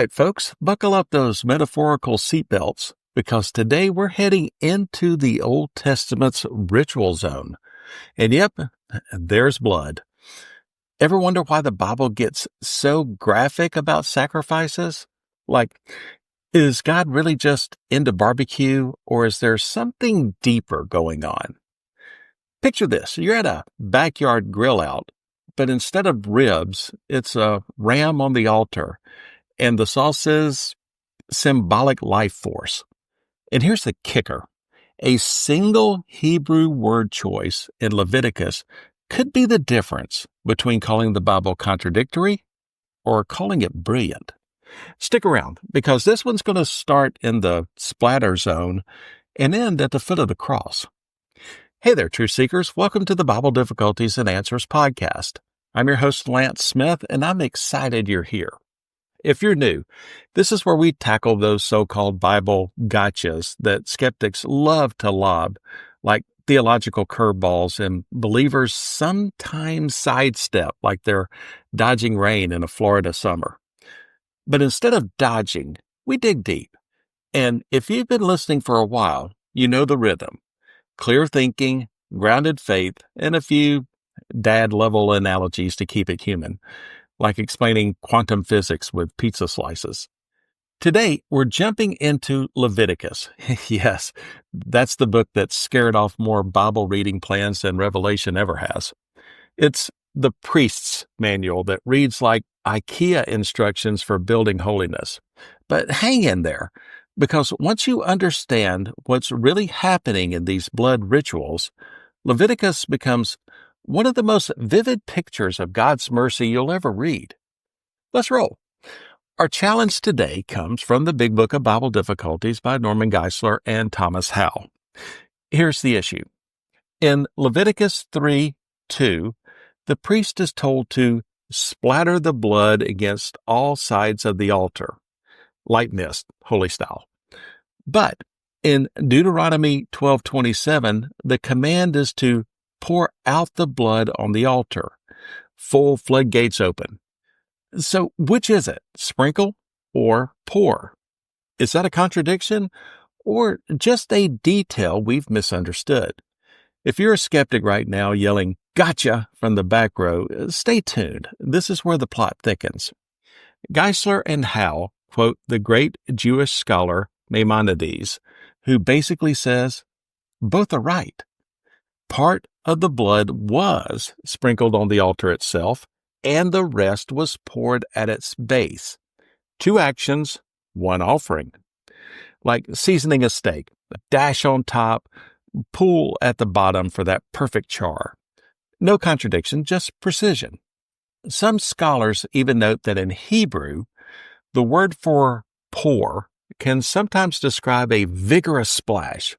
right, folks, buckle up those metaphorical seatbelts because today we're heading into the Old Testament's ritual zone. And yep, there's blood. Ever wonder why the Bible gets so graphic about sacrifices? Like, is God really just into barbecue, or is there something deeper going on? Picture this. You're at a backyard grill out, but instead of ribs, it's a ram on the altar, and the sauce is symbolic life force. And here's the kicker. A single Hebrew word choice in Leviticus could be the difference between calling the Bible contradictory or calling it brilliant. Stick around, because this one's going to start in the splatter zone and end at the foot of the cross. Hey there, truth seekers. Welcome to the Bible Difficulties and Answers podcast. I'm your host, Lance Smith, and I'm excited you're here. If you're new, this is where we tackle those so-called Bible gotchas that skeptics love to lob, like theological curveballs, and believers sometimes sidestep like they're dodging rain in a Florida summer. But instead of dodging, we dig deep. And if you've been listening for a while, you know the rhythm. Clear thinking, grounded faith, and a few dad-level analogies to keep it human, like explaining quantum physics with pizza slices. Today, we're jumping into Leviticus. Yes, that's the book that scared off more Bible reading plans than Revelation ever has. It's the priest's manual that reads like IKEA instructions for building holiness. But hang in there, because once you understand what's really happening in these blood rituals, Leviticus becomes one of the most vivid pictures of God's mercy you'll ever read. Let's roll. Our challenge today comes from the Big Book of Bible Difficulties by Norman Geisler and Thomas Howe. Here's the issue. In Leviticus 3:2, the priest is told to splatter the blood against all sides of the altar, light mist, holy style. But in Deuteronomy 12:27, the command is to pour out the blood on the altar, full floodgates open. So which is it, sprinkle or pour? Is that a contradiction or just a detail we've misunderstood? If you're a skeptic right now yelling, "Gotcha!" from the back row, stay tuned. This is where the plot thickens. Geisler and Howe quote the great Jewish scholar Maimonides, who basically says, both are right. Part of the blood was sprinkled on the altar itself, and the rest was poured at its base. Two actions, one offering. Like seasoning a steak, a dash on top, pull at the bottom for that perfect char. No contradiction, just precision. Some scholars even note that in Hebrew, the word for pour can sometimes describe a vigorous splash.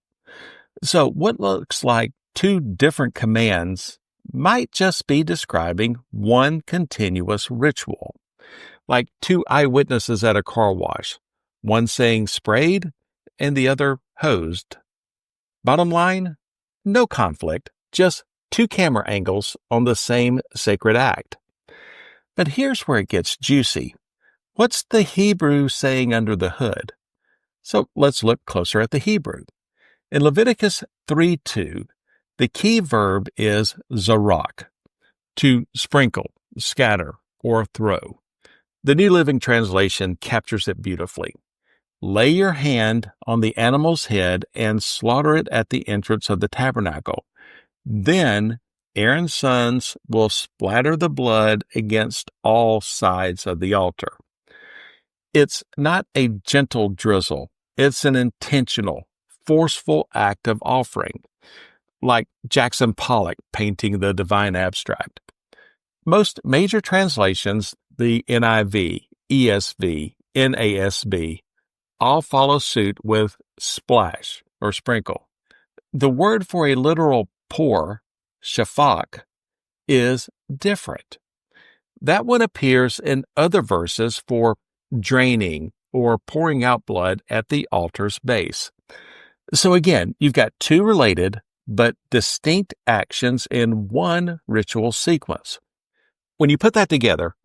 So what looks like two different commands might just be describing one continuous ritual, like two eyewitnesses at a car wash, one saying sprayed and the other hosed. Bottom line, no conflict, just two camera angles on the same sacred act. But here's where it gets juicy. What's the Hebrew saying under the hood? So let's look closer at the Hebrew. In Leviticus 3:2, the key verb is zārak, to sprinkle, scatter, or throw. The New Living Translation captures it beautifully. Lay your hand on the animal's head and slaughter it at the entrance of the tabernacle. Then Aaron's sons will splatter the blood against all sides of the altar. It's not a gentle drizzle. It's an intentional, forceful act of offering, like Jackson Pollock painting the divine abstract. Most major translations, the NIV, ESV, NASB, all follow suit with splash or sprinkle. The word for a literal pour, shaphak, is different. That one appears in other verses for draining or pouring out blood at the altar's base. So again, you've got two related but distinct actions in one ritual sequence. When you put that together,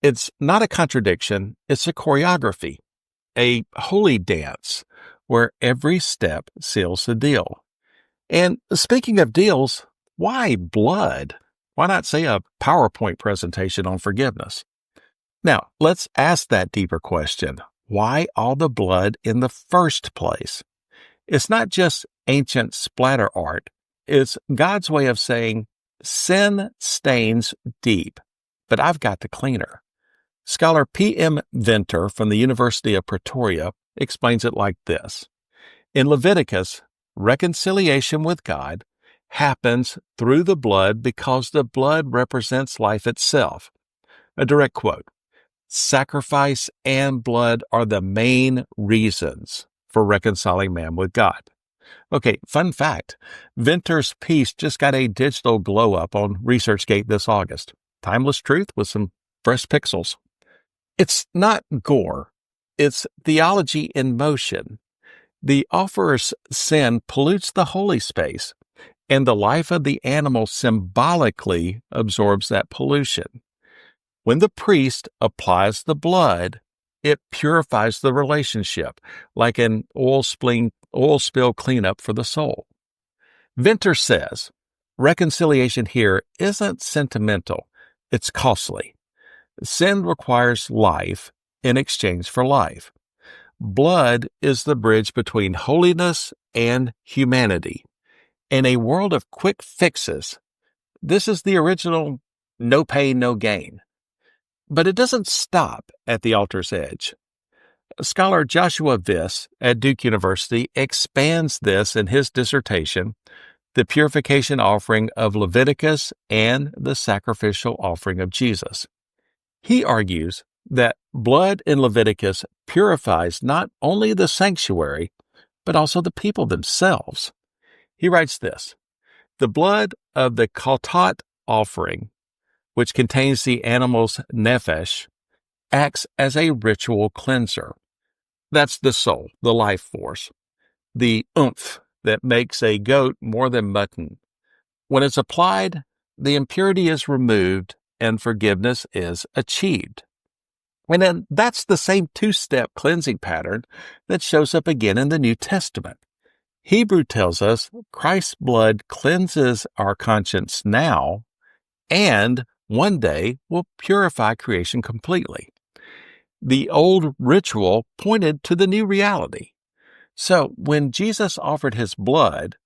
It's not a contradiction, it's a choreography, a holy dance where every step seals the deal. And speaking of deals, why blood? Why not say a PowerPoint presentation on forgiveness? Now, let's ask that deeper question. Why all the blood in the first place? It's not just ancient splatter art. It's God's way of saying, sin stains deep, but I've got the cleaner. Scholar P.M. Venter from the University of Pretoria explains it like this. In Leviticus, reconciliation with God happens through the blood because the blood represents life itself. A direct quote, sacrifice and blood are the main reasons for reconciling man with God. Okay, fun fact, Venter's piece just got a digital glow-up on ResearchGate this August. Timeless truth with some fresh pixels. It's not gore. It's theology in motion. The offerer's sin pollutes the holy space, and the life of the animal symbolically absorbs that pollution. When the priest applies the blood, it purifies the relationship, like an oil spill cleanup for the soul. Venter says, reconciliation here isn't sentimental, it's costly. Sin requires life in exchange for life. Blood is the bridge between holiness and humanity. In a world of quick fixes, this is the original no pain, no gain. But it doesn't stop at the altar's edge. Scholar Joshua Viss at Duke University expands this in his dissertation, The Purification Offering of Leviticus and the Sacrificial Offering of Jesus. He argues that blood in Leviticus purifies not only the sanctuary, but also the people themselves. He writes this, the blood of the khatat offering, which contains the animal's nephesh, acts as a ritual cleanser. That's the soul, the life force, the oomph that makes a goat more than mutton. When it's applied, the impurity is removed and forgiveness is achieved. And then that's the same two-step cleansing pattern that shows up again in the New Testament. Hebrew tells us Christ's blood cleanses our conscience now and one day will purify creation completely. The old ritual pointed to the new reality. So when Jesus offered his blood,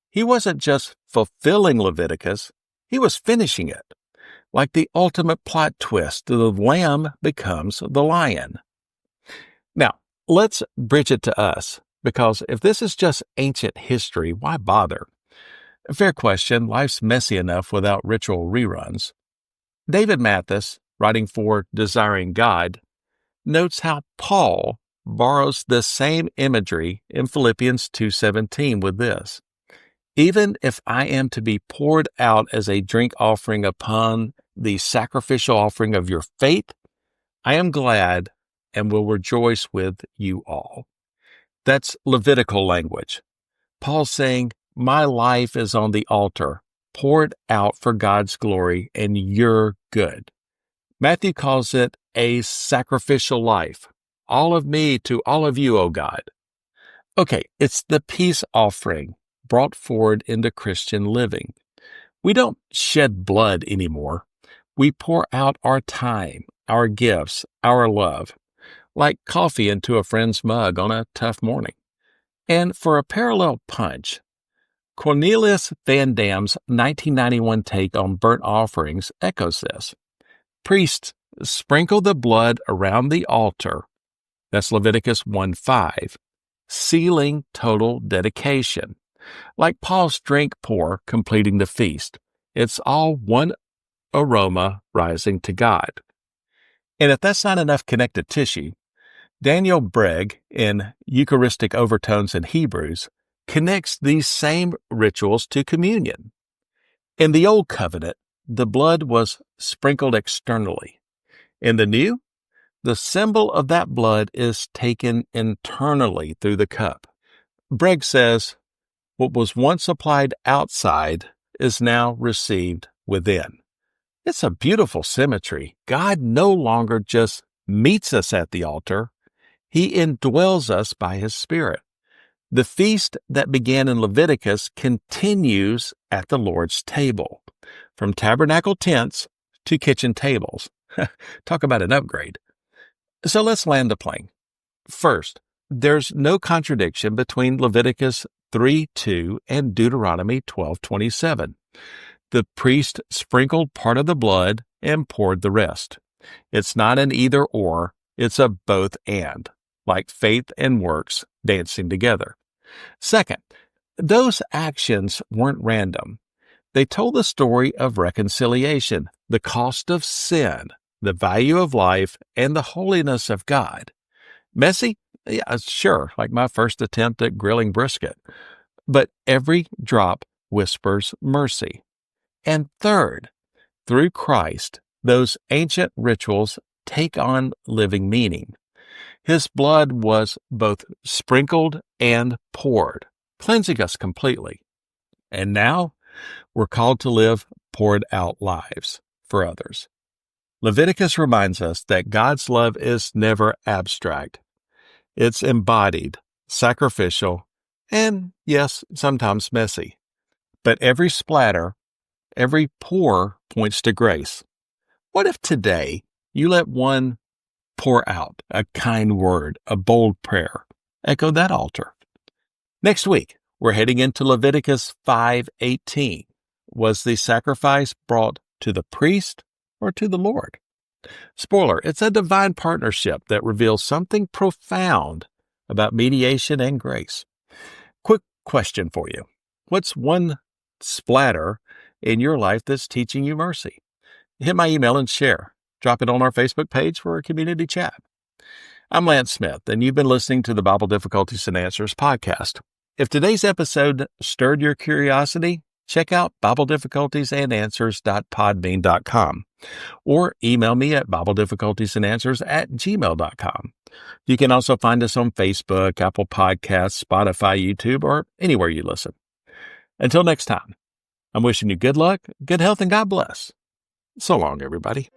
he wasn't just fulfilling Leviticus, he was finishing it. Like the ultimate plot twist, the lamb becomes the lion. Now, let's bridge it to us, because if this is just ancient history, why bother? Fair question, life's messy enough without ritual reruns. David Mathis, writing for Desiring God, notes how Paul borrows the same imagery in Philippians 2:17 with this. Even if I am to be poured out as a drink offering upon the sacrificial offering of your faith, I am glad and will rejoice with you all. That's Levitical language. Paul's saying, my life is on the altar, poured out for God's glory, and you're good. Matthew calls it a sacrificial life. All of me to all of you, O God. Okay, it's the peace offering brought forward into Christian living. We don't shed blood anymore. We pour out our time, our gifts, our love, like coffee into a friend's mug on a tough morning. And for a parallel punch, Cornelius Van Dam's 1991 take on burnt offerings echoes this. Priests sprinkle the blood around the altar, that's Leviticus 1:5, sealing total dedication. Like Paul's drink pour completing the feast, it's all one aroma rising to God. And if that's not enough connective tissue, Daniel Bregg, in Eucharistic Overtones in Hebrews, connects these same rituals to communion. In the Old Covenant, the blood was sprinkled externally. In the New, the symbol of that blood is taken internally through the cup. Bregg says, what was once applied outside is now received within. It's a beautiful symmetry. God no longer just meets us at the altar. He indwells us by His Spirit. The feast that began in Leviticus continues at the Lord's table, from tabernacle tents to kitchen tables. Talk about an upgrade. So let's land the plane. First, there's no contradiction between Leviticus 3:2 and Deuteronomy 12:27. The priest sprinkled part of the blood and poured the rest. It's not an either or, it's a both and, like faith and works dancing together. Second, those actions weren't random. They told the story of reconciliation, the cost of sin, the value of life, and the holiness of God. Messy? Yeah, sure, like my first attempt at grilling brisket. But every drop whispers mercy. And third, through Christ, those ancient rituals take on living meaning. His blood was both sprinkled and poured, cleansing us completely. And now we're called to live poured out lives for others. Leviticus reminds us that God's love is never abstract. It's embodied, sacrificial, and yes, sometimes messy. But every splatter, every pour points to grace. What if today you let one pour out a kind word, a bold prayer, echo that altar? Next week, we're heading into Leviticus 5:18. Was the sacrifice brought to the priest or to the Lord? Spoiler, it's a divine partnership that reveals something profound about mediation and grace. Quick question for you. What's one splatter in your life that's teaching you mercy? Hit my email and share. Drop it on our Facebook page for a community chat. I'm Lance Smith, and you've been listening to the Bible Difficulties and Answers podcast. If today's episode stirred your curiosity, check out BibleDifficultiesAndAnswers.podbean.com or email me at BibleDifficultiesAndAnswers@gmail.com. You can also find us on Facebook, Apple Podcasts, Spotify, YouTube, or anywhere you listen. Until next time, I'm wishing you good luck, good health, and God bless. So long, everybody.